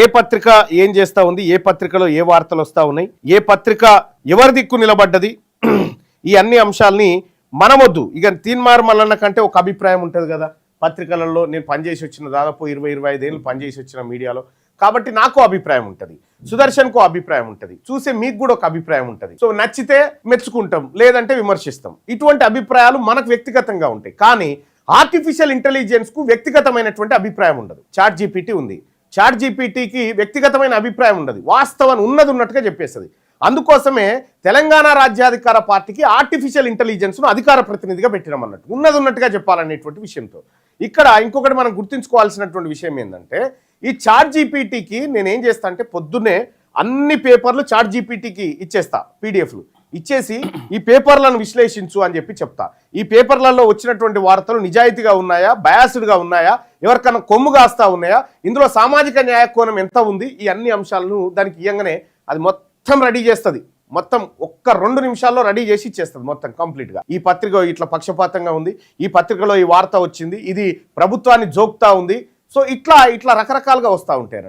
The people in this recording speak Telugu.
ఏ పత్రిక ఏం చేస్తా ఉంది, ఏ పత్రికలో ఏ వార్తలు వస్తా ఉన్నాయి, ఏ పత్రిక ఎవరి దిక్కు నిలబడ్డది, ఈ అన్ని అంశాలని మనమొద్దు. ఇక తీన్మార్ మల్లన్న కంటే ఒక అభిప్రాయం ఉంటుంది కదా పత్రికలలో. నేను పనిచేసి వచ్చిన దాదాపు 20-25 ఏళ్ళు పనిచేసి వచ్చిన మీడియాలో, కాబట్టి నాకు అభిప్రాయం ఉంటుంది, సుదర్శన్కు అభిప్రాయం ఉంటుంది, చూసే మీకు కూడా ఒక అభిప్రాయం ఉంటుంది. సో నచ్చితే మెచ్చుకుంటాం, లేదంటే విమర్శిస్తాం. ఇటువంటి అభిప్రాయాలు మనకు వ్యక్తిగతంగా ఉంటాయి. కానీ ఆర్టిఫిషియల్ ఇంటెలిజెన్స్ కు వ్యక్తిగతమైనటువంటి అభిప్రాయం ఉండదు. చాట్ జీపీటీ ఉంది, చాట్ జీపీటీకి వ్యక్తిగతమైన అభిప్రాయం ఉండదు, వాస్తవం ఉన్నది ఉన్నట్టుగా చెప్పేస్తుంది. అందుకోసమే తెలంగాణ రాజ్యాధికార పార్టీకి ఆర్టిఫిషియల్ ఇంటెలిజెన్స్ను అధికార ప్రతినిధిగా పెట్టినామన్నట్టు, ఉన్నది ఉన్నట్టుగా చెప్పాలనేటువంటి విషయంతో. ఇక్కడ ఇంకొకటి మనం గుర్తుంచుకోవాల్సినటువంటి విషయం ఏంటంటే, ఈ చాట్ జీపీటీకి నేనేం చేస్తా అంటే పొద్దున్నే అన్ని పేపర్లు చాట్ జీపీటీకి ఇచ్చేస్తా, పీడిఎఫ్లు ఇచ్చేసి ఈ పేపర్లను విశ్లేషించు అని చెప్పి చెప్తా. ఈ పేపర్లలో వచ్చినటువంటి వార్తలు నిజాయితీగా ఉన్నాయా, బయాస్డ్గా ఉన్నాయా, ఎవరికన్నా కొమ్ము కాస్తా ఉన్నాయా, ఇందులో సామాజిక న్యాయ కోణం ఎంత ఉంది, ఈ అన్ని అంశాలను దానికి ఇయ్యంగానే అది మొత్తం రెడీ చేస్తుంది. మొత్తం ఒక్క 2 నిమిషాల్లో రెడీ చేసి ఇచ్చేస్తుంది మొత్తం కంప్లీట్గా. ఈ పత్రిక ఇట్లా పక్షపాతంగా ఉంది, ఈ పత్రికలో ఈ వార్త వచ్చింది, ఇది ప్రభుత్వాన్ని జోక్తా ఉంది. సో ఇట్లా రకరకాలుగా వస్తూ ఉంటారు.